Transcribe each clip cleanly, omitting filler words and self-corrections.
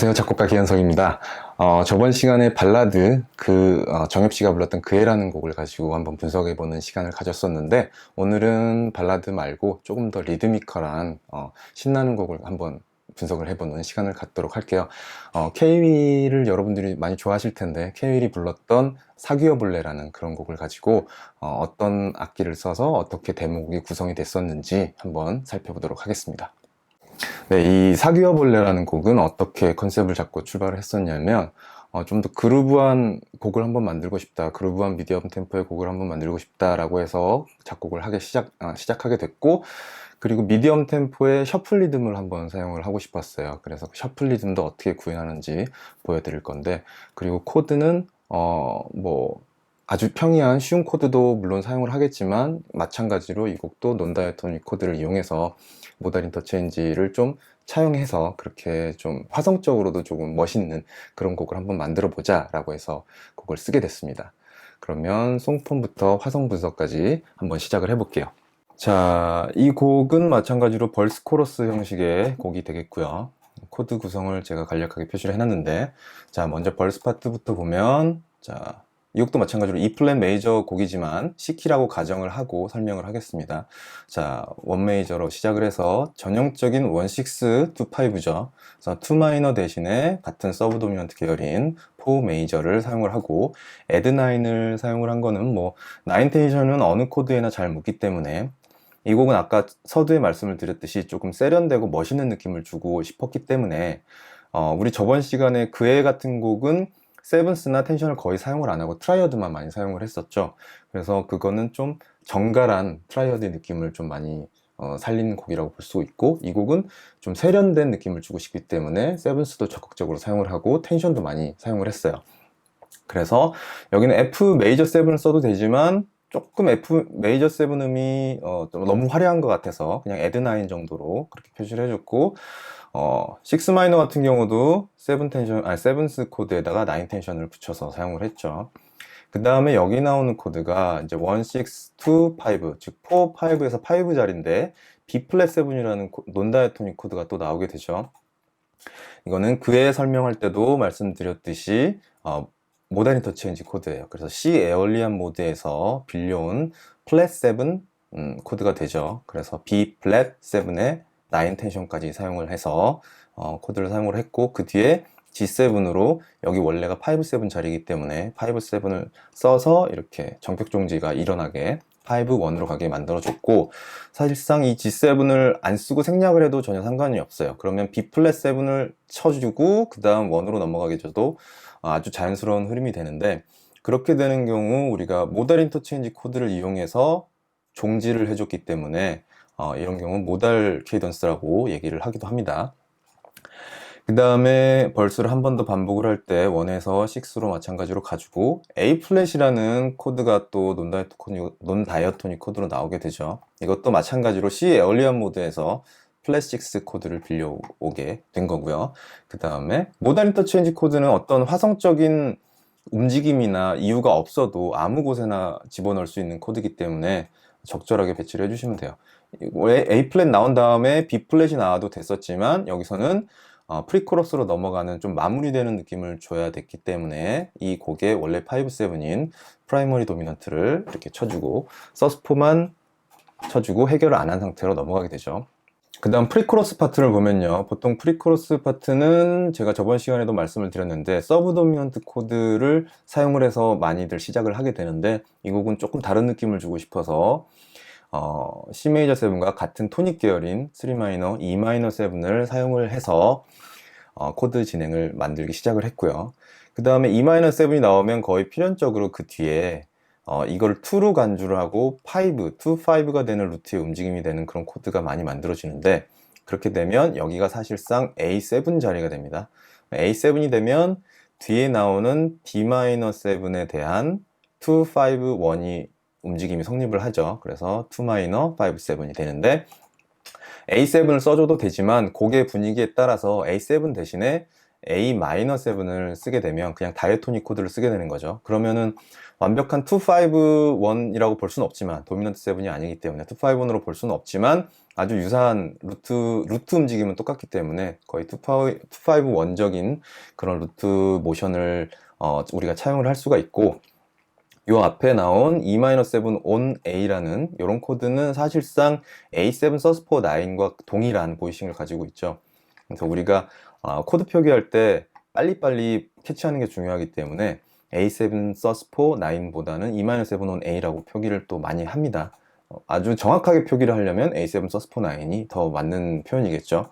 안녕하세요. 작곡가 기현석입니다. 저번 시간에 발라드 정엽 씨가 불렀던 그애라는 곡을 가지고 한번 분석해보는 시간을 가졌었는데, 오늘은 발라드 말고 조금 더 리드미컬한 신나는 곡을 한번 분석을 해보는 시간을 갖도록 할게요. K-윌을 여러분들이 많이 좋아하실 텐데, K-윌이 불렀던 사귀어볼래라는 그런 곡을 가지고 어떤 악기를 써서 어떻게 대목이 구성이 됐었는지 한번 살펴보도록 하겠습니다. 네, 이 사귀어볼래라는 곡은 어떻게 컨셉을 잡고 출발을 했었냐면, 좀 더 그루브한 곡을 한번 만들고 싶다, 그루브한 미디엄 템포의 곡을 한번 만들고 싶다라고 해서 작곡을 시작하게 됐고, 그리고 미디엄 템포의 셔플 리듬을 한번 사용을 하고 싶었어요. 그래서 그 셔플 리듬도 어떻게 구현하는지 보여드릴 건데, 그리고 코드는 아주 평이한 쉬운 코드도 물론 사용을 하겠지만, 마찬가지로 이 곡도 논다이아토닉 코드를 이용해서 모달 인터체인지를 좀 차용해서 그렇게 좀 화성적으로도 조금 멋있는 그런 곡을 한번 만들어 보자 라고 해서 곡을 쓰게 됐습니다. 그러면 송폼부터 화성 분석까지 한번 시작을 해볼게요. 자, 이 곡은 마찬가지로 벌스 코러스 형식의 곡이 되겠고요. 코드 구성을 제가 간략하게 표시를 해놨는데, 자, 먼저 벌스 파트부터 보면, 자, 이 곡도 마찬가지로 E 플랫 메이저 곡이지만 C키라고 가정을 하고 설명을 하겠습니다. 자, 원 메이저로 시작을 해서 전형적인 1, 6, 2, 5죠. 그래서 2 마이너 대신에 같은 서브 도미넌트 계열인 4 메이저를 사용을 하고, 애드 9을 사용을 한 거는 나인 텐션은 어느 코드에나 잘 묻기 때문에, 이 곡은 아까 서두에 말씀을 드렸듯이 조금 세련되고 멋있는 느낌을 주고 싶었기 때문에, 우리 저번 시간에 그애 같은 곡은 세븐스나 텐션을 거의 사용을 안 하고 트라이어드만 많이 사용을 했었죠. 그래서 그거는 좀 정갈한 트라이어드 느낌을 좀 많이 살리는 곡이라고 볼 수 있고, 이 곡은 좀 세련된 느낌을 주고 싶기 때문에 세븐스도 적극적으로 사용을 하고 텐션도 많이 사용을 했어요. 그래서 여기는 F 메이저 7을 써도 되지만, 조금 F 메이저 7 음이 좀 너무 화려한 것 같아서 그냥 애드 9 정도로 그렇게 표시를 해줬고, 6 마이너 같은 경우도 7스 코드에다가 9 텐션을 붙여서 사용을 했죠. 그 다음에 여기 나오는 코드가 이제 1, 6, 2, 5, 즉 4, 5에서 5자리인데 B 플랫 7이라는 논다이아토닉 코드가 또 나오게 되죠. 이거는 그에 설명할 때도 말씀드렸듯이 모달 인터체인지 코드예요. 그래서 C 에얼리안 모드에서 빌려온 플랫 7 코드가 되죠. 그래서 B 플랫 7에 9 텐션까지 사용을 해서 코드를 사용을 했고, 그 뒤에 G7으로, 여기 원래가 5-7 자리이기 때문에 5-7을 써서 이렇게 정격 종지가 일어나게 5-1으로 가게 만들어줬고, 사실상 이 G7을 안 쓰고 생략을 해도 전혀 상관이 없어요. 그러면 B 플랫 7을 쳐주고 그 다음 1으로 넘어가게 해줘도 아주 자연스러운 흐름이 되는데, 그렇게 되는 경우 우리가 모달 인터체인지 코드를 이용해서 종지를 해줬기 때문에 이런 경우는 모달 케이던스라고 얘기를 하기도 합니다. 그 다음에 벌스를 한 번 더 반복을 할 때 1에서 6로 마찬가지로 가지고 A 플랫이라는 코드가 또 논다이아토닉 코드로 나오게 되죠. 이것도 마찬가지로 C 에얼리언 모드에서 플랫 6 코드를 빌려오게 된 거고요. 그 다음에 모달 인터체인지 코드는 어떤 화성적인 움직임이나 이유가 없어도 아무 곳에나 집어넣을 수 있는 코드이기 때문에 적절하게 배치를 해주시면 돼요. A 플랫 나온 다음에 B 플랫이 나와도 됐었지만, 여기서는 프리코러스로 넘어가는 좀 마무리되는 느낌을 줘야 됐기 때문에 이 곡에 원래 5-7인 프라이머리 도미넌트를 이렇게 쳐주고 서스포만 쳐주고 해결을 안 한 상태로 넘어가게 되죠. 그 다음 프리코러스 파트를 보면요, 보통 프리코러스 파트는 제가 저번 시간에도 말씀을 드렸는데 서브 도미넌트 코드를 사용을 해서 많이들 시작을 하게 되는데, 이 곡은 조금 다른 느낌을 주고 싶어서 C 메이저 7과 같은 토닉 계열인 3 마이너, E 마이너 7을 사용을 해서 코드 진행을 만들기 시작을 했고요. 그 다음에 E 마이너 7이 나오면 거의 필연적으로 그 뒤에 이걸 2로 간주를 하고 5, 5가 되는 루트의 움직임이 되는 그런 코드가 많이 만들어지는데, 그렇게 되면 여기가 사실상 A7 자리가 됩니다. A7이 되면 뒤에 나오는 D-7에 대한 2, 5, 1이 움직임이 성립을 하죠. 그래서 2 마이너, 5, 7이 되는데, A7을 써줘도 되지만 곡의 분위기에 따라서 A7 대신에 A-7을 쓰게 되면 그냥 다이토닉 코드를 쓰게 되는 거죠. 그러면은 완벽한 251이라고 볼 수는 없지만, 도미넌트 7이 아니기 때문에 251으로 볼 수는 없지만 아주 유사한 루트 움직임은 똑같기 때문에 거의 251적인 그런 루트 모션을 우리가 차용을 할 수가 있고, 요 앞에 나온 E-7 on A라는 이런 코드는 사실상 A7 sus49과 동일한 보이싱을 가지고 있죠. 그래서 우리가 코드 표기할 때 빨리빨리 캐치하는 게 중요하기 때문에 A7 sus49보다는 E-7 on A라고 표기를 또 많이 합니다. 아주 정확하게 표기를 하려면 A7 sus49이 더 맞는 표현이겠죠.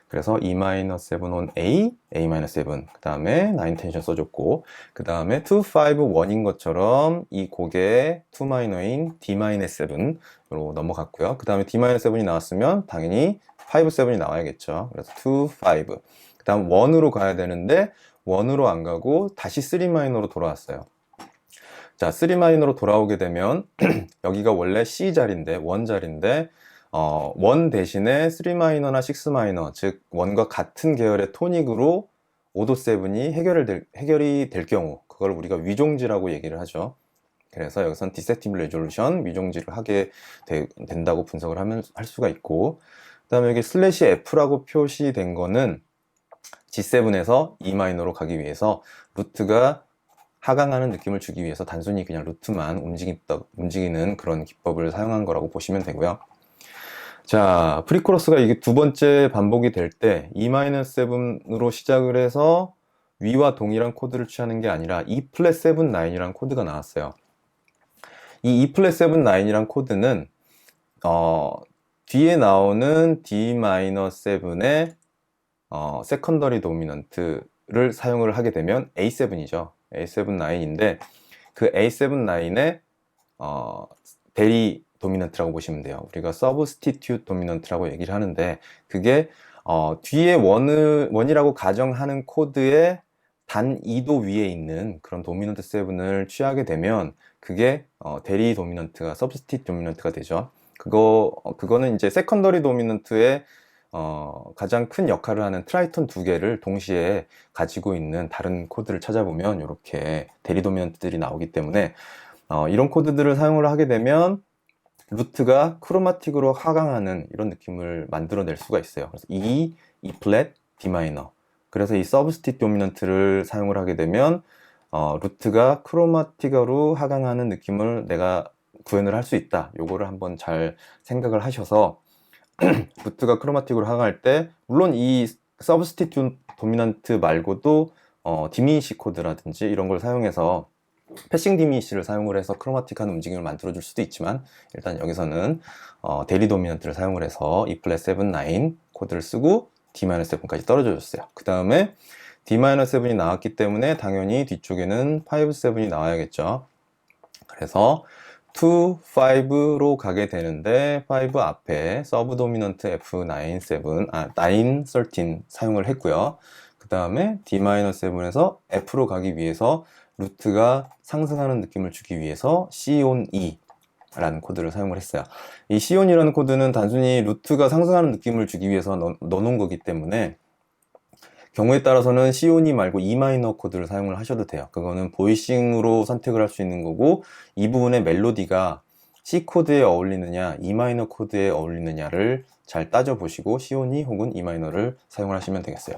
그래서 E-7 on A, A-7, 그 다음에 9 텐션 써줬고, 그 다음에 251인 것처럼 이 곡의 2 마이너인 D-7으로 넘어갔고요. 그 다음에 D-7이 나왔으면 당연히 5-7이 나와야겠죠. 그래서 2-5. 그 다음 1으로 가야 되는데 1으로 안 가고 다시 3 마이너로 돌아왔어요. 자, 3 마이너로 돌아오게 되면 여기가 원래 C 자리인데, 1 자리인데 1 대신에 3 마이너나 6 마이너, 즉 1과 같은 계열의 토닉으로 오도 7이 해결이 될 경우, 그걸 우리가 위종지라고 얘기를 하죠. 그래서 여기선 디셉티브 레졸루션, 위종지를 하게 된다고 분석을 할 수가 있고, 그 다음에 여기 슬래시 F라고 표시된 거는 G7에서 E 마이너로 가기 위해서 루트가 하강하는 느낌을 주기 위해서 단순히 그냥 루트만 움직이는 그런 기법을 사용한 거라고 보시면 되고요. 자, 프리코러스가 이게 두 번째 반복이 될 때 E-7으로 시작을 해서 위와 동일한 코드를 취하는 게 아니라 E-7-9이라는 코드가 나왔어요. 이 E-7-9이라는 코드는 뒤에 나오는 D-7의 세컨더리 도미넌트를 사용을 하게 되면 A7이죠. A7-9인데 그 A7-9의 대리 도미넌트라고 보시면 돼요. 우리가 서브스티튜트 도미넌트라고 얘기를 하는데, 그게 뒤에 원이라고 가정하는 코드의 단 2도 위에 있는 그런 도미넌트 7을 취하게 되면 그게 대리 도미넌트가 서브스티튜트 도미넌트가 되죠. 그거는 이제 세컨더리 도미넌트의 가장 큰 역할을 하는 트라이톤 두 개를 동시에 가지고 있는 다른 코드를 찾아보면 이렇게 대리 도미넌트들이 나오기 때문에 이런 코드들을 사용을 하게 되면 루트가 크로마틱으로 하강하는 이런 느낌을 만들어낼 수가 있어요. 그래서 E, E 플랫, D 마이너. 그래서 이 서브스티튜트 도미넌트를 사용을 하게 되면 루트가 크로마틱으로 하강하는 느낌을 내가 구현을 할 수 있다. 요거를 한번 잘 생각을 하셔서 루트가 크로마틱으로 하강할 때, 물론 이 서브스티튜트 도미넌트 말고도 디미니시 코드라든지 이런 걸 사용해서 패싱 디미니시를 사용을 해서 크로마틱한 움직임을 만들어 줄 수도 있지만, 일단 여기서는 대리 도미넌트를 사용을 해서 E 플랫 7, 9 코드를 쓰고 D-7까지 떨어져 줬어요. 그 다음에 D-7이 나왔기 때문에 당연히 뒤쪽에는 5, 7이 나와야겠죠. 그래서 2, 5로 가게 되는데 5 앞에 서브 도미넌트 F9, 9, 13 사용을 했고요. 그 다음에 D-7에서 F로 가기 위해서 루트가 상승하는 느낌을 주기 위해서 C on E 라는 코드를 사용을 했어요. 이 C on E라는 코드는 단순히 루트가 상승하는 느낌을 주기 위해서 넣어놓은 거기 때문에 경우에 따라서는 C on E 말고 E 마이너 코드를 사용을 하셔도 돼요. 그거는 보이싱으로 선택을 할 수 있는 거고, 이 부분의 멜로디가 C 코드에 어울리느냐 E 마이너 코드에 어울리느냐를 잘 따져보시고 C on E 혹은 E 마이너를 사용을 하시면 되겠어요.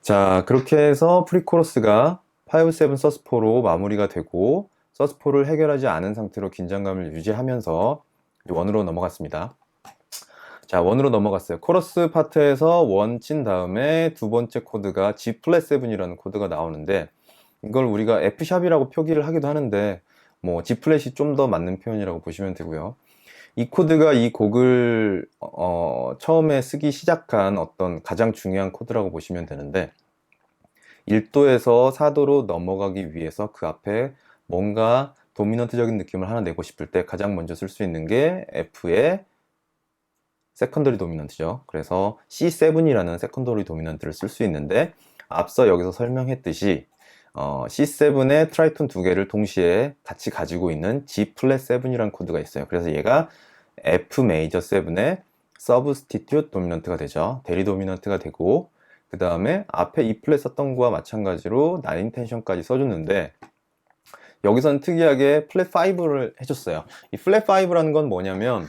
자, 그렇게 해서 프리코러스가 5, 7, 서스4로 마무리가 되고, 서스4를 해결하지 않은 상태로 긴장감을 유지하면서 원으로 넘어갔습니다. 자, 원으로 넘어갔어요. 코러스 파트에서 원 친 다음에 두 번째 코드가 G 플랫 7이라는 코드가 나오는데, 이걸 우리가 F샵이라고 표기를 하기도 하는데 뭐 G 플랫이 좀 더 맞는 표현이라고 보시면 되고요. 이 코드가 이 곡을 처음에 쓰기 시작한 어떤 가장 중요한 코드라고 보시면 되는데, 1도에서 4도로 넘어가기 위해서 그 앞에 뭔가 도미넌트적인 느낌을 하나 내고 싶을 때 가장 먼저 쓸 수 있는 게 F의 세컨더리 도미넌트죠. 그래서 C7이라는 세컨더리 도미넌트를 쓸 수 있는데, 앞서 여기서 설명했듯이 C7의 트라이톤 두 개를 동시에 같이 가지고 있는 G 플랫 7이라는 코드가 있어요. 그래서 얘가 F 메이저 7의 서브스티튜트 도미넌트가 되죠. 대리 도미넌트가 되고, 그 다음에 앞에 E 플랫 썼던 거와 마찬가지로 9 텐션까지 써줬는데, 여기서는 특이하게 플랫 5를 해줬어요. 이 플랫 5라는 건 뭐냐면,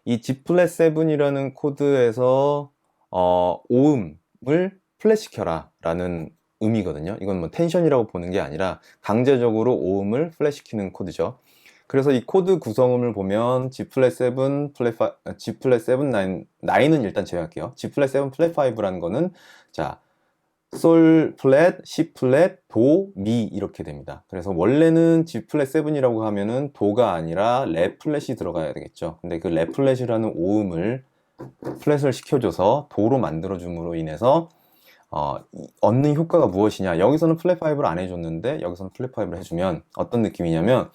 이 G 플랫 7이라는 코드에서 5음을 플랫 시켜라 라는 의미거든요. 이건 뭐 텐션이라고 보는 게 아니라 강제적으로 5음을 플랫 시키는 코드죠. 그래서 이 코드 구성음을 보면 G 플랫 7, G 플랫 7, 9은 일단 제외할게요. G 플랫 7, 플랫 5라는 거는 자, 솔 플랫, C 플랫, 도, 미 이렇게 됩니다. 그래서 원래는 G 플랫 7이라고 하면은 도가 아니라 레 플랫이 들어가야 되겠죠. 근데 그 레 플랫이라는 5음을 플랫을 시켜줘서 도로 만들어줌으로 인해서 얻는 효과가 무엇이냐. 여기서는 플랫 5를 안 해줬는데 여기서는 플랫 5를 해주면 어떤 느낌이냐면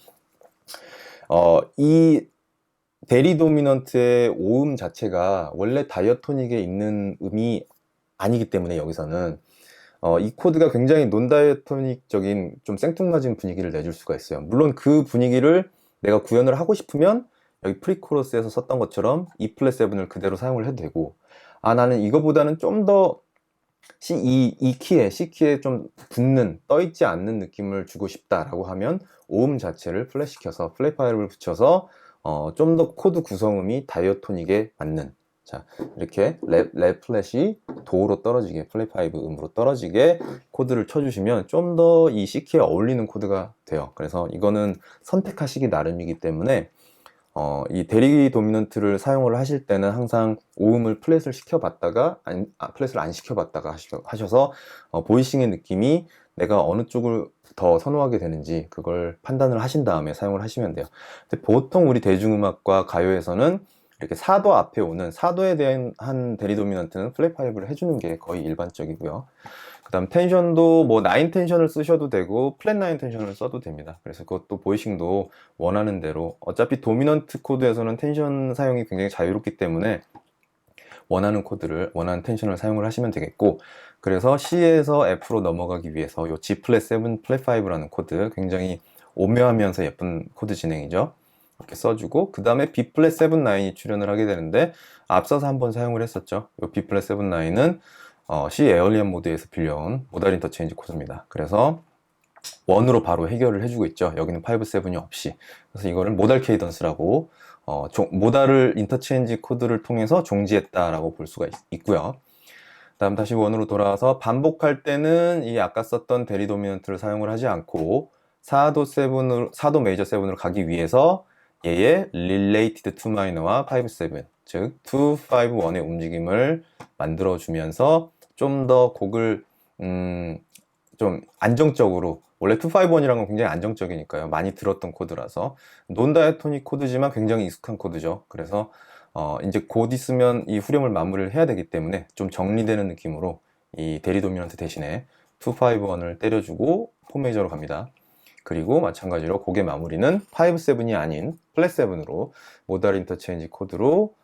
이 대리 도미넌트의 5음 자체가 원래 다이어토닉에 있는 음이 아니기 때문에 여기서는 이 코드가 굉장히 논다이어토닉적인 좀 생뚱맞은 분위기를 내줄 수가 있어요. 물론 그 분위기를 내가 구현을 하고 싶으면 여기 프리코러스에서 썼던 것처럼 E 플랫 7을 그대로 사용을 해도 되고, 나는 이거보다는 좀 더 이 키에, C 키에 좀 붙는, 떠있지 않는 느낌을 주고 싶다라고 하면 5음 자체를 플랫 시켜서 플랫 파일을 붙여서 좀 더 코드 구성음이 다이어토닉에 맞는, 자 이렇게 레 플랫이 도로 떨어지게, 플랫 5 음으로 떨어지게 코드를 쳐주시면 좀 더 이 C키에 어울리는 코드가 돼요. 그래서 이거는 선택하시기 나름이기 때문에 이 대리 도미넌트를 사용을 하실 때는 항상 5음을 플랫을 시켜봤다가 플랫을 안 시켜봤다가 하셔서 보이싱의 느낌이 내가 어느 쪽을 더 선호하게 되는지 그걸 판단을 하신 다음에 사용을 하시면 돼요. 근데 보통 우리 대중음악과 가요에서는 이렇게 4도 앞에 오는 4도에 대한 한 대리 도미넌트는 플랫 5를 해주는 게 거의 일반적이고요. 그 다음 텐션도 뭐 9 텐션을 쓰셔도 되고 플랫 9 텐션을 써도 됩니다. 그래서 그것도 보이싱도 원하는 대로, 어차피 도미넌트 코드에서는 텐션 사용이 굉장히 자유롭기 때문에 원하는 코드를, 원하는 텐션을 사용을 하시면 되겠고, 그래서 C에서 F로 넘어가기 위해서 요 G 플랫 7, 플랫 5라는 코드, 굉장히 오묘하면서 예쁜 코드 진행이죠. 이렇게 써주고, 그 다음에 B 플랫 7, 9이 출연을 하게 되는데, 앞서서 한번 사용을 했었죠. 요 B 플랫 7, 9은 C 에얼리언 모드에서 빌려온 모달 인터체인지 코드입니다. 그래서 원으로 바로 해결을 해주고 있죠. 여기는 5, 7이 없이. 그래서 이거를 모달 케이던스라고, 모달을 인터체인지 코드를 통해서 종지했다라고 볼 수가 있고요. 다음 다시 원으로 돌아와서 반복할 때는 이 아까 썼던 대리 도미넌트를 사용을 하지 않고 4도 메이저 7으로 가기 위해서 얘의 related to minor와 5, 7, 즉 2, 5, 1의 움직임을 만들어 주면서 좀 더 곡을 좀 안정적으로, 원래 251이라는 건 굉장히 안정적이니까요. 많이 들었던 코드라서 논다이아토닉 코드지만 굉장히 익숙한 코드죠. 그래서 이제 곧 있으면 이 후렴을 마무리를 해야 되기 때문에 좀 정리되는 느낌으로 이 대리 도미넌트 대신에 251을 때려주고 4메이저로 갑니다. 그리고 마찬가지로 곡의 마무리는 5, 7이 아닌 플랫 7으로 모달 인터체인지 코드로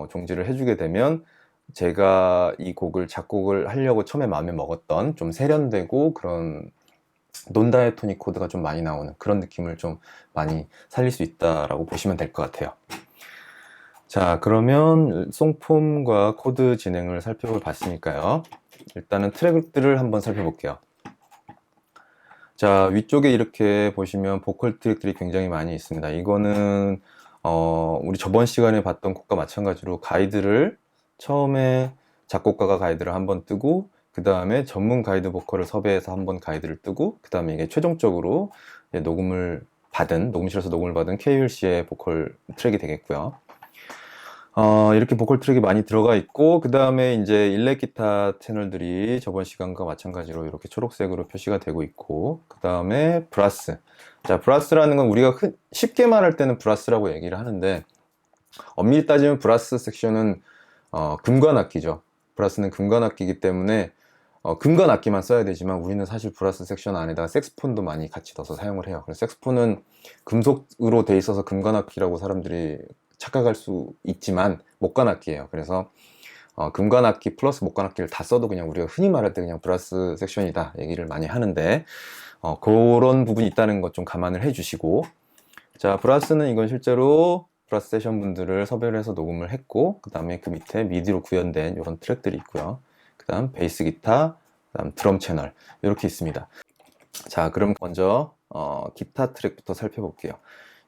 종지를 해주게 되면, 제가 이 곡을 작곡을 하려고 처음에 마음에 먹었던 좀 세련되고 그런 논다이아토닉 코드가 좀 많이 나오는 그런 느낌을 좀 많이 살릴 수 있다라고 보시면 될 것 같아요. 자, 그러면 송폼과 코드 진행을 살펴봤으니까요. 일단은 트랙들을 한번 살펴볼게요. 자, 위쪽에 이렇게 보시면 보컬 트랙들이 굉장히 많이 있습니다. 이거는 우리 저번 시간에 봤던 곡과 마찬가지로 가이드를, 처음에 작곡가가 가이드를 한번 뜨고, 그 다음에 전문 가이드 보컬을 섭외해서 한번 가이드를 뜨고, 그 다음에 이게 최종적으로 녹음실에서 녹음을 받은 KULC의 보컬 트랙이 되겠고요. 이렇게 보컬 트랙이 많이 들어가 있고, 그 다음에 이제 일렉 기타 채널들이 저번 시간과 마찬가지로 이렇게 초록색으로 표시가 되고 있고, 그 다음에 브라스. 자, 브라스라는 건 우리가 쉽게 말할 때는 브라스라고 얘기를 하는데, 엄밀히 따지면 브라스 섹션은 금관악기죠. 브라스는 금관악기이기 때문에 금관악기만 써야 되지만, 우리는 사실 브라스 섹션 안에다가 색스폰도 많이 같이 넣어서 사용을 해요. 그래서 색스폰은 금속으로 돼 있어서 금관악기라고 사람들이 착각할 수 있지만 목관악기예요. 그래서 금관악기 플러스 목관악기를 다 써도 그냥 우리가 흔히 말할 때 그냥 브라스 섹션이다 얘기를 많이 하는데, 그런 부분이 있다는 것 좀 감안을 해 주시고, 자, 브라스는 이건 실제로 브라스 세션 분들을 섭외를 해서 녹음을 했고, 그 다음에 그 밑에 미디로 구현된 이런 트랙들이 있고요. 그 다음 베이스 기타, 그 다음 드럼 채널 이렇게 있습니다. 자, 그럼 먼저 기타 트랙부터 살펴볼게요.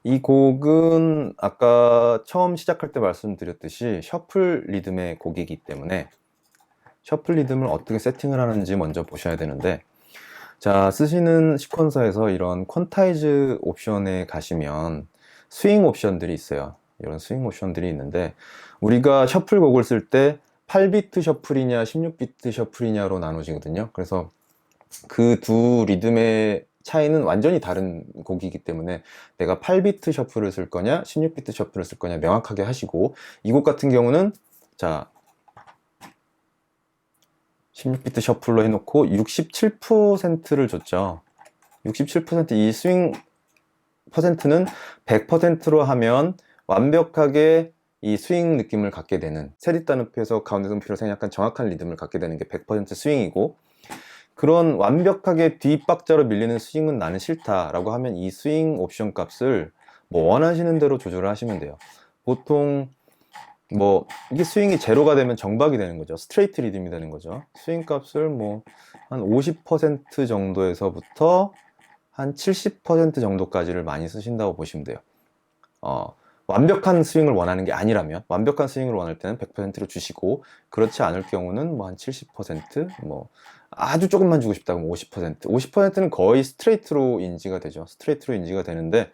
이 곡은 아까 처음 시작할 때 말씀드렸듯이 셔플 리듬의 곡이기 때문에 셔플 리듬을 어떻게 세팅을 하는지 먼저 보셔야 되는데, 자, 쓰시는 시퀀서에서 이런 퀀타이즈 옵션에 가시면 스윙 옵션들이 있어요. 이런 스윙 옵션들이 있는데, 우리가 셔플 곡을 쓸 때 8비트 셔플이냐 16비트 셔플이냐로 나눠지거든요. 그래서 그 두 리듬의 차이는 완전히 다른 곡이기 때문에 내가 8비트 셔플을 쓸 거냐 16비트 셔플을 쓸 거냐 명확하게 하시고, 이 곡 같은 경우는 자 16비트 셔플로 해놓고 67%를 줬죠. 67%이 스윙 퍼센트는 100%로 하면 완벽하게 이 스윙 느낌을 갖게 되는, 세리따 높이에서 가운데 높이로 생략한 정확한 리듬을 갖게 되는 게 100% 스윙이고, 그런 완벽하게 뒷박자로 밀리는 스윙은 나는 싫다 라고 하면 이 스윙 옵션 값을 뭐 원하시는 대로 조절을 하시면 돼요. 보통 뭐 이게 스윙이 제로가 되면 정박이 되는 거죠. 스트레이트 리듬이 되는 거죠. 스윙 값을 뭐 한 50% 정도에서부터 한 70% 정도까지를 많이 쓰신다고 보시면 돼요. 완벽한 스윙을 원하는 게 아니라면, 완벽한 스윙을 원할 때는 100%로 주시고, 그렇지 않을 경우는 뭐 한 70%, 뭐 아주 조금만 주고 싶다 그러면 50%, 50%는 거의 스트레이트로 인지가 되죠. 스트레이트로 인지가 되는데,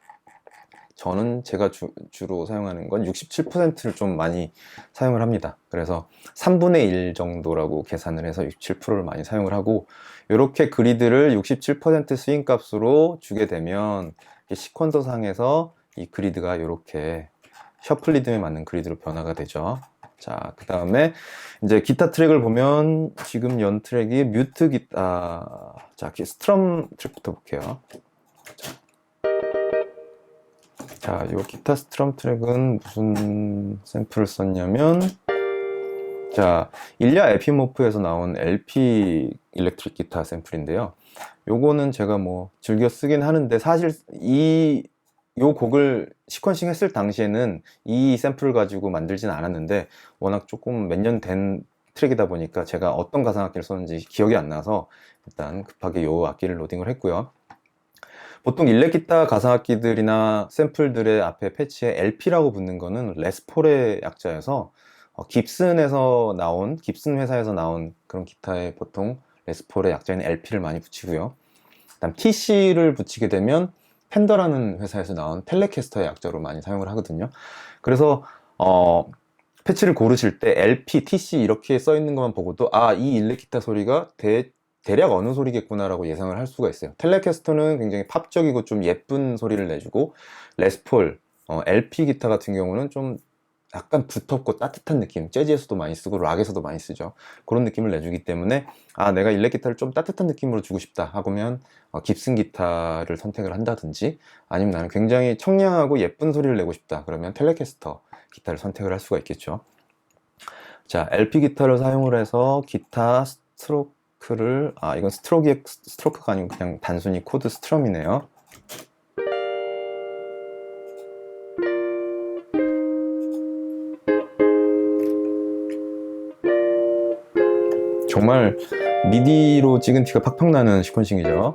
저는 제가 주로 사용하는 건 67%를 좀 많이 사용을 합니다. 그래서 3분의 1 정도라고 계산을 해서 67%를 많이 사용을 하고, 이렇게 그리드를 67% 스윙 값으로 주게 되면 시퀀서 상에서 이 그리드가 이렇게 셔플 리듬에 맞는 그리드로 변화가 되죠. 자, 그 다음에 이제 기타 트랙을 보면 지금 연 트랙이 뮤트 기타, 자, 스트럼 트랙부터 볼게요. 자, 이 기타 스트럼 트랙은 무슨 샘플을 썼냐면, 자, 일리아 에피모프에서 나온 LP 일렉트릭 기타 샘플인데요. 요거는 제가 뭐 즐겨 쓰긴 하는데, 사실 요 곡을 시퀀싱 했을 당시에는 이 샘플을 가지고 만들진 않았는데, 워낙 조금 몇 년 된 트랙이다 보니까 제가 어떤 가상악기를 썼는지 기억이 안 나서 일단 급하게 요 악기를 로딩을 했고요. 보통 일렉기타 가상악기들이나 샘플들의 앞에 패치에 LP라고 붙는 거는 레스폴의 약자여서 깁슨 회사에서 나온 그런 기타에 보통 레스폴의 약자인 LP를 많이 붙이고요. 그다음 TC를 붙이게 되면 펜더라는 회사에서 나온 텔레캐스터의 약자로 많이 사용을 하거든요. 그래서 패치를 고르실 때 LP, TC 이렇게 써 있는 것만 보고도 이 일렉기타 소리가 대략 어느 소리겠구나 라고 예상을 할 수가 있어요. 텔레캐스터는 굉장히 팝적이고 좀 예쁜 소리를 내주고, 레스폴, LP 기타 같은 경우는 좀 약간 두텁고 따뜻한 느낌, 재즈에서도 많이 쓰고 락에서도 많이 쓰죠. 그런 느낌을 내주기 때문에 내가 일렉 기타를 좀 따뜻한 느낌으로 주고 싶다 하면 깁슨 기타를 선택을 한다든지, 아니면 나는 굉장히 청량하고 예쁜 소리를 내고 싶다 그러면 텔레캐스터 기타를 선택을 할 수가 있겠죠. 자, LP 기타를 사용을 해서 기타 스트로크를, 이건 스트로크가 아니고 그냥 단순히 코드 스트럼이네요. 정말 미디로 찍은 티가 팍팍 나는 시퀀싱이죠.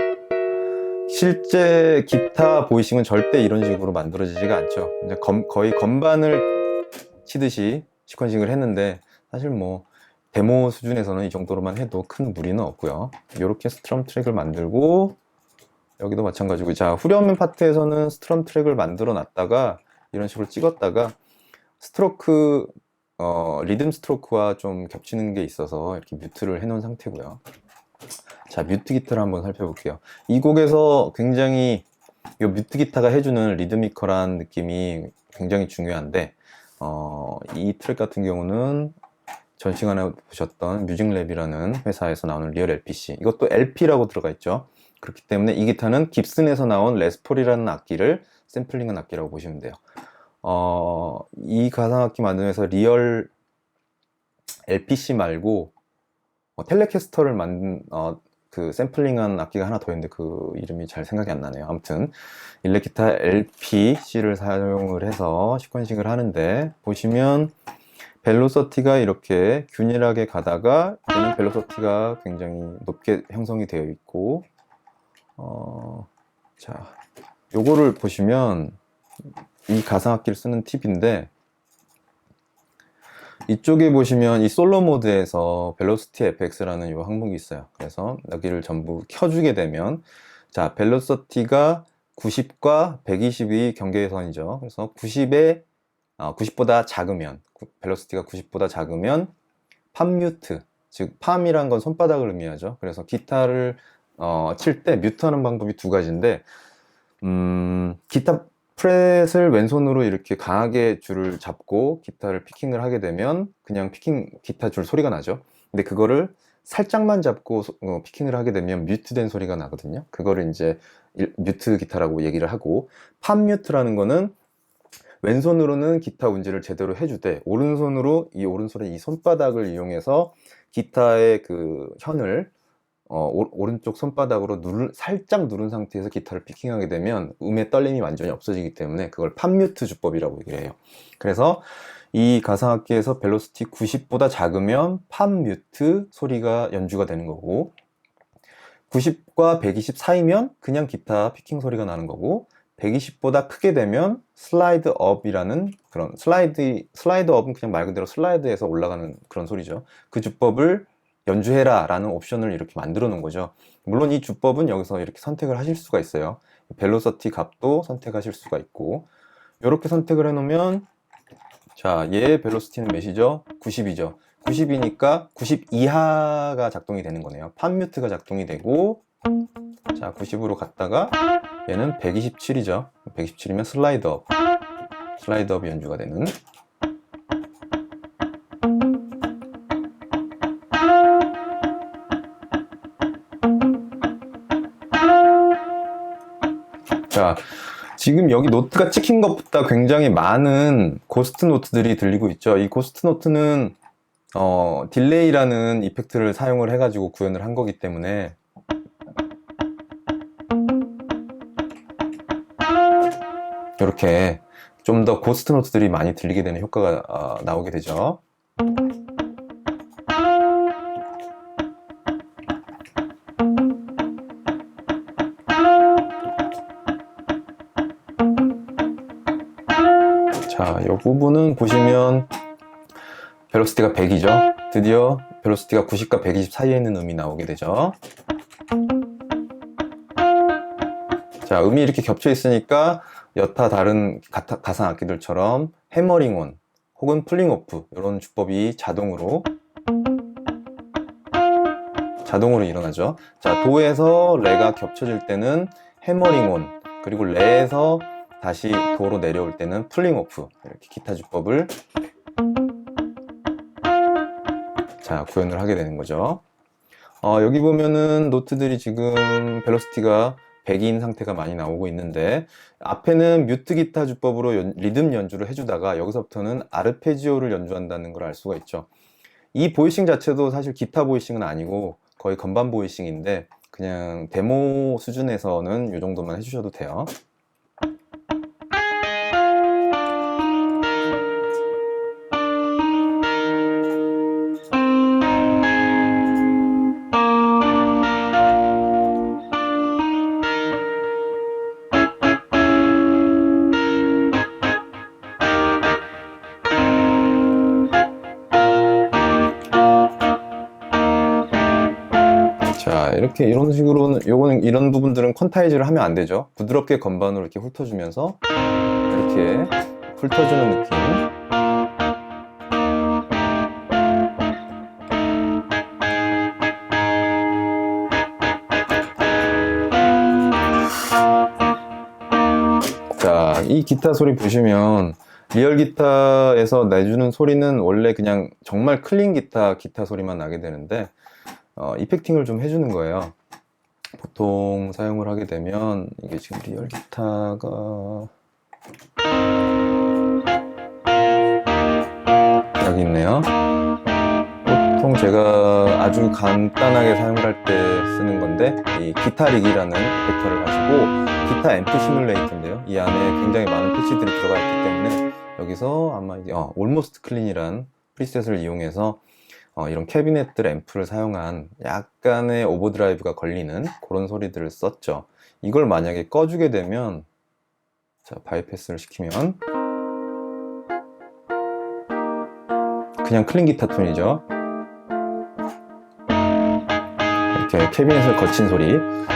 실제 기타 보이싱은 절대 이런 식으로 만들어지지가 않죠. 이제 거의 건반을 치듯이 시퀀싱을 했는데, 사실 뭐 데모 수준에서는 이 정도로만 해도 큰 무리는 없고요. 이렇게 스트럼 트랙을 만들고, 여기도 마찬가지고, 자, 후렴 파트에서는 스트럼 트랙을 만들어 놨다가 이런 식으로 찍었다가 스트로크 리듬 스트로크와 좀 겹치는 게 있어서 이렇게 뮤트를 해 놓은 상태고요. 자, 뮤트 기타를 한번 살펴볼게요. 이 곡에서 굉장히 이 뮤트 기타가 해주는 리드미컬한 느낌이 굉장히 중요한데, 이 트랙 같은 경우는 전 시간에 보셨던 뮤직랩이라는 회사에서 나오는 리얼 LPC, 이것도 LP라고 들어가 있죠. 그렇기 때문에 이 기타는 깁슨에서 나온 레스폴이라는 악기를 샘플링한 악기라고 보시면 돼요. 이 가상악기 만들면서 리얼 LPC 말고 텔레캐스터를 만든 그 샘플링한 악기가 하나 더 있는데 그 이름이 잘 생각이 안 나네요. 아무튼 일렉기타 LPC를 사용을 해서 시퀀싱을 하는데, 보시면 벨로서티가 이렇게 균일하게 가다가 얘는 벨로서티가 굉장히 높게 형성이 되어 있고, 자, 요거를 보시면 이 가상악기를 쓰는 팁인데, 이쪽에 보시면 이 솔로 모드에서 벨로시티 FX라는 요 항목이 있어요. 그래서 여기를 전부 켜주게 되면, 자, 벨로시티가 90과 120이 경계선이죠. 그래서 90보다 작으면, 벨로시티가 90보다 작으면 팜 뮤트, 즉 팜이란 건 손바닥을 의미하죠. 그래서 기타를 칠 때 뮤트하는 방법이 두 가지인데, 기타 프렛을 왼손으로 이렇게 강하게 줄을 잡고 기타를 피킹을 하게 되면 그냥 기타 줄 소리가 나죠. 근데 그거를 살짝만 잡고 피킹을 하게 되면 뮤트된 소리가 나거든요. 그거를 이제 뮤트 기타라고 얘기를 하고, 팜 뮤트라는 거는 왼손으로는 기타 운지를 제대로 해주되 오른손으로 오른손의 이 손바닥을 이용해서 기타의 그 현을 오른쪽 손바닥으로 살짝 누른 상태에서 기타를 피킹하게 되면 음의 떨림이 완전히 없어지기 때문에 그걸 팜뮤트 주법이라고 얘기를 해요. 그래서 이 가상악기에서 벨로시티 90보다 작으면 팜뮤트 소리가 연주가 되는 거고, 90과 120 사이면 그냥 기타 피킹 소리가 나는 거고, 120보다 크게 되면 슬라이드 업이라는 그런 슬라이드 업은 그냥 말 그대로 슬라이드에서 올라가는 그런 소리죠. 그 주법을 연주해라 라는 옵션을 이렇게 만들어 놓은 거죠. 물론 이 주법은 여기서 이렇게 선택을 하실 수가 있어요. 벨로시티 값도 선택하실 수가 있고, 이렇게 선택을 해 놓으면, 자, 얘의 벨로시티는 몇이죠? 90이죠. 90이니까 90 이하가 작동이 되는 거네요. 팜뮤트가 작동이 되고, 자, 90으로 갔다가 얘는 127이죠. 127이면 슬라이드업이 연주가 되는. 자, 지금 여기 노트가 찍힌 것보다 굉장히 많은 고스트 노트들이 들리고 있죠. 이 고스트 노트는 딜레이라는 이펙트를 사용을 해가지고 구현을 한 거기 때문에 이렇게 좀 더 고스트 노트들이 많이 들리게 되는 효과가 나오게 되죠. 자, 이 부분은 보시면 벨로시티가 100이죠. 드디어 벨로시티가 90과 120 사이에 있는 음이 나오게 되죠. 자, 음이 이렇게 겹쳐 있으니까 여타 다른 가상 악기들처럼 해머링 온 혹은 풀링 오프 이런 주법이 자동으로 일어나죠. 자, 도에서 레가 겹쳐질 때는 해머링 온, 그리고 레에서 다시 도로 내려올 때는 풀링 오프, 이렇게 기타 주법을 자, 구현을 하게 되는 거죠. 여기 보면은 노트들이 지금 벨로시티가 100인 상태가 많이 나오고 있는데, 앞에는 뮤트 기타 주법으로 리듬 연주를 해주다가 여기서부터는 아르페지오를 연주한다는 걸 알 수가 있죠. 이 보이싱 자체도 사실 기타 보이싱은 아니고 거의 건반 보이싱인데, 그냥 데모 수준에서는 이 정도만 해주셔도 돼요. 자, 이렇게 이런 식으로는 이런 부분들은 퀀타이즈를 하면 안 되죠. 부드럽게 건반으로 이렇게 훑어주면서 이렇게 훑어주는 느낌. 자, 이 기타 소리 보시면 리얼 기타에서 내주는 소리는 원래 그냥 정말 클린 기타 소리만 나게 되는데, 이펙팅을 좀 해주는 거예요. 보통 사용을 하게 되면, 이게 지금 리얼 기타가 여기 있네요. 보통 제가 아주 간단하게 사용을 할 때 쓰는 건데, 이 기타 릭이라는 이펙터를 가지고, 기타 앰프 시뮬레이터인데요. 이 안에 굉장히 많은 패치들이 들어가 있기 때문에 여기서 아마 이게 almost clean이란 프리셋을 이용해서 이런 캐비넷들 앰프를 사용한 약간의 오버드라이브가 걸리는 그런 소리들을 썼죠. 이걸 만약에 꺼주게 되면, 자, 바이패스를 시키면 그냥 클린 기타 톤이죠. 이렇게 캐비넷을 거친 소리,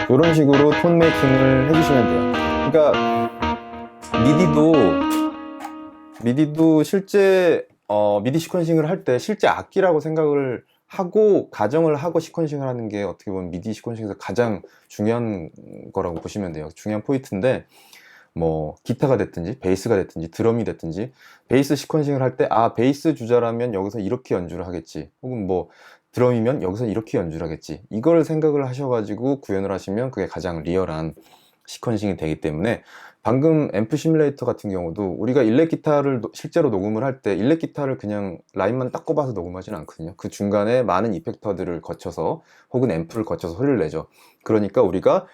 이런 식으로 톤 메이킹을 해주시면 돼요. 그러니까 미디도 실제 미디 시퀀싱을 할 때 실제 악기라고 생각을 하고 가정을 하고 시퀀싱을 하는 게 어떻게 보면 미디 시퀀싱에서 가장 중요한 거라고 보시면 돼요. 중요한 포인트인데, 뭐 기타가 됐든지 베이스가 됐든지 드럼이 됐든지, 베이스 시퀀싱을 할 때 베이스 주자라면 여기서 이렇게 연주를 하겠지, 혹은 뭐 드럼이면 여기서 이렇게 연주를 하겠지, 이걸 생각을 하셔가지고 구현을 하시면 그게 가장 리얼한 시퀀싱이 되기 때문에, 방금 앰프 시뮬레이터 같은 경우도 우리가 일렉 기타를 실제로 녹음을 할 때 일렉 기타를 그냥 라인만 딱 꼽아서 녹음하지는 않거든요. 그 중간에 많은 이펙터들을 거쳐서 혹은 앰프를 거쳐서 소리를 내죠. 그러니까 우리가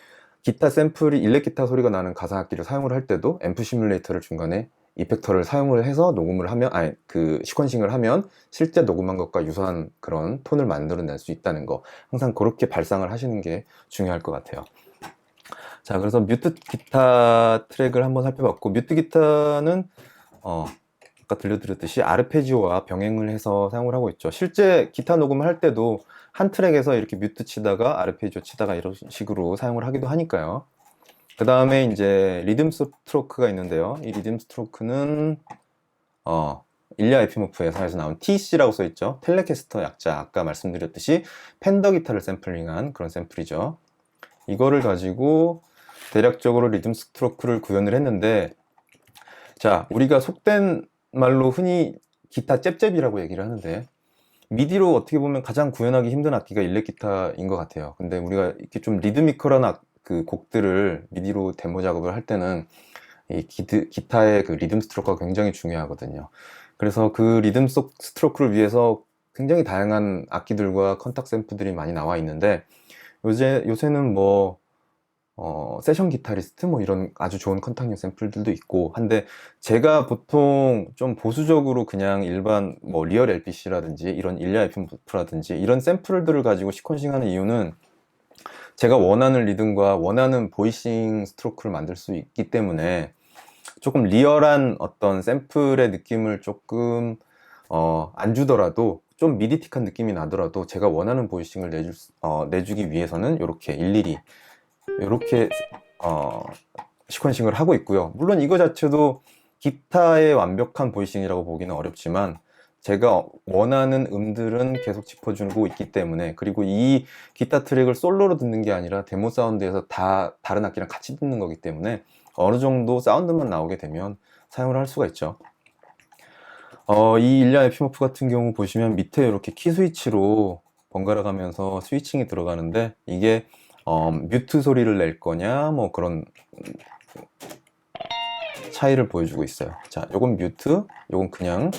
기타 샘플이 일렉 기타 소리가 나는 가상악기를 사용을 할 때도 앰프 시뮬레이터를 중간에 이펙터를 사용을 해서 녹음을 하면, 그 시퀀싱을 하면 실제 녹음한 것과 유사한 그런 톤을 만들어낼 수 있다는 거, 항상 그렇게 발상을 하시는 게 중요할 것 같아요. 자, 그래서 뮤트 기타 트랙을 한번 살펴봤고, 뮤트 기타는 아까 들려드렸듯이 아르페지오와 병행을 해서 사용을 하고 있죠. 실제 기타 녹음을 할 때도 한 트랙에서 이렇게 뮤트 치다가 아르페지오 치다가 이런 식으로 사용을 하기도 하니까요. 그 다음에 이제 리듬 스트로크가 있는데요. 이 리듬 스트로크는 일리아 에피모프 회사에서 나온 TC라고 써있죠. 텔레캐스터 약자, 아까 말씀드렸듯이 팬더 기타를 샘플링한 그런 샘플이죠. 이거를 가지고 대략적으로 리듬 스트로크를 구현을 했는데, 자, 우리가 속된 말로 흔히 기타 잽잽이라고 얘기를 하는데, 미디로 어떻게 보면 가장 구현하기 힘든 악기가 일렉 기타인 것 같아요. 근데 우리가 이렇게 좀 리드미컬한 그 곡들을 미디로 데모 작업을 할 때는 이 기타의 그 리듬 스트로크가 굉장히 중요하거든요. 그래서 그 리듬 스트로크를 위해서 굉장히 다양한 악기들과 컨탁 샘플들이 많이 나와 있는데, 요새는 뭐 세션 기타리스트 뭐 이런 아주 좋은 컨탁용 샘플들도 있고 한데, 제가 보통 좀 보수적으로 그냥 일반 뭐 리얼 LPC라든지 이런 일리아 FM프라든지 이런 샘플들을 가지고 시퀀싱 하는 이유는, 제가 원하는 리듬과 원하는 보이싱 스트로크를 만들 수 있기 때문에, 조금 리얼한 어떤 샘플의 느낌을 조금 안 주더라도, 좀 미디틱한 느낌이 나더라도 제가 원하는 보이싱을 내주기 위해서는 이렇게 일일이 이렇게 시퀀싱을 하고 있고요. 물론 이거 자체도 기타의 완벽한 보이싱이라고 보기는 어렵지만, 제가 원하는 음들은 계속 짚어주고 있기 때문에, 그리고 이 기타 트랙을 솔로로 듣는 게 아니라 데모 사운드에서 다 다른 악기랑 같이 듣는 거기 때문에 어느 정도 사운드만 나오게 되면 사용을 할 수가 있죠. 이 일리아 에피모프 같은 경우 보시면 밑에 이렇게 키 스위치로 번갈아 가면서 스위칭이 들어가는데, 이게 뮤트 소리를 낼 거냐 뭐 그런 차이를 보여주고 있어요. 자, 요건 뮤트, 요건 그냥.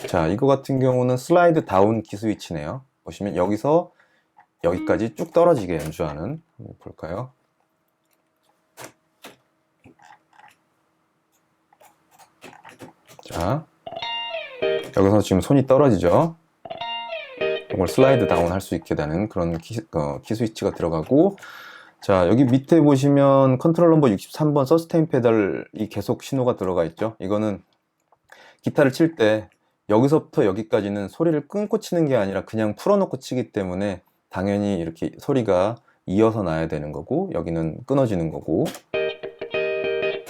자, 이거 같은 경우는 슬라이드 다운 키 스위치네요. 보시면 여기서 여기까지 쭉 떨어지게 연주하는, 한번 볼까요? 자, 여기서 지금 손이 떨어지죠. 이걸 슬라이드 다운 할 수 있게 되는 그런 키 스위치가 들어가고, 자, 여기 밑에 보시면 컨트롤 넘버 63번 서스테인 페달이 계속 신호가 들어가 있죠. 이거는 기타를 칠 때 여기서부터 여기까지는 소리를 끊고 치는 게 아니라 그냥 풀어놓고 치기 때문에 당연히 이렇게 소리가 이어서 나야 되는 거고, 여기는 끊어지는 거고,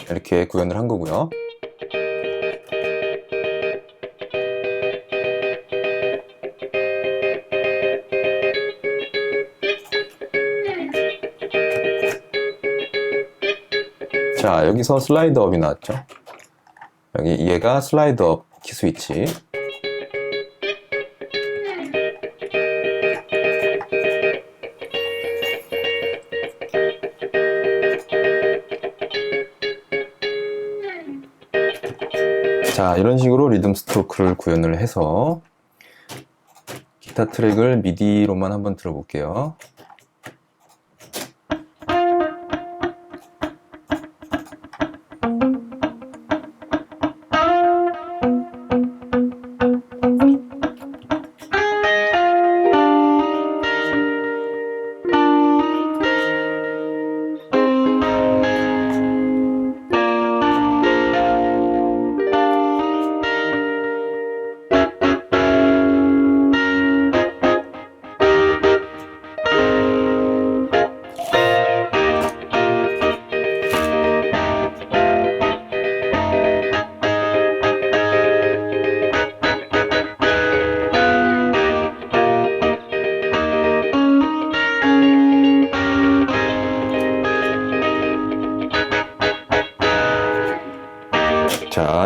이렇게 구현을 한 거고요. 자, 여기서 슬라이드 업이 나왔죠. 여기 얘가 슬라이드 업 키 스위치. 자, 이런 식으로 리듬 스트로크를 구현을 해서 기타 트랙을 미디로만 한번 들어볼게요.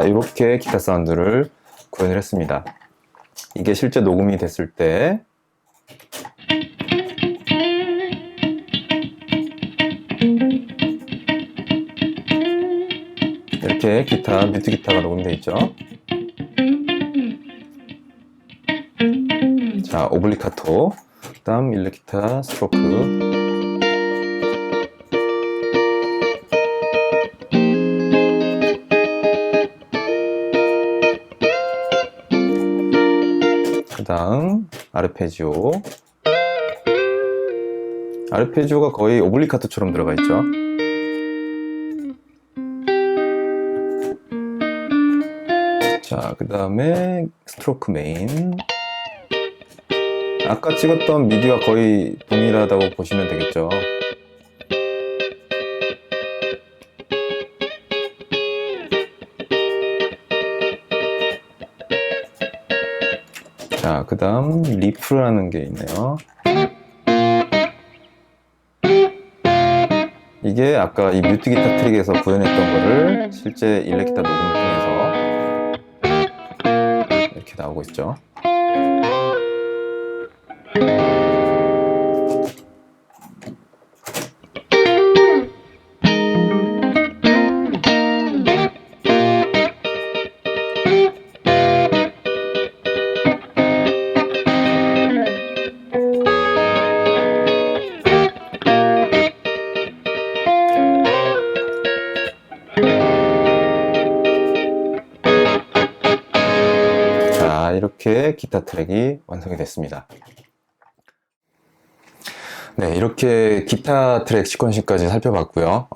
자, 이렇게 기타 사운드를 구현을 했습니다. 이게 실제 녹음이 됐을 때 이렇게 기타, 뮤트 기타가 녹음되어 있죠. 자, 오블리카토, 그 다음 일렉기타 스트로크, 그 다음 아르페지오. 아르페지오가 거의 오블리카토처럼 들어가 있죠. 자, 그 다음에 스트로크 메인. 아까 찍었던 미디와 거의 동일하다고 보시면 되겠죠. 자, 그 다음 리프라는 게 있네요. 이게 아까 이 뮤트 기타 트릭에서 구현했던 거를 실제 일렉 기타 녹음을 통해서 이렇게 나오고 있죠. 이렇게 기타 트랙이 완성이 됐습니다. 네, 이렇게 기타 트랙 시퀀싱까지 살펴봤고요.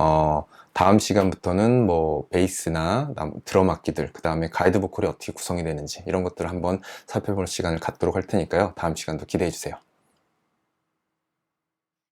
다음 시간부터는 뭐 베이스나 드럼 악기들, 그 다음에 가이드 보컬이 어떻게 구성이 되는지 이런 것들을 한번 살펴볼 시간을 갖도록 할 테니까요. 다음 시간도 기대해 주세요.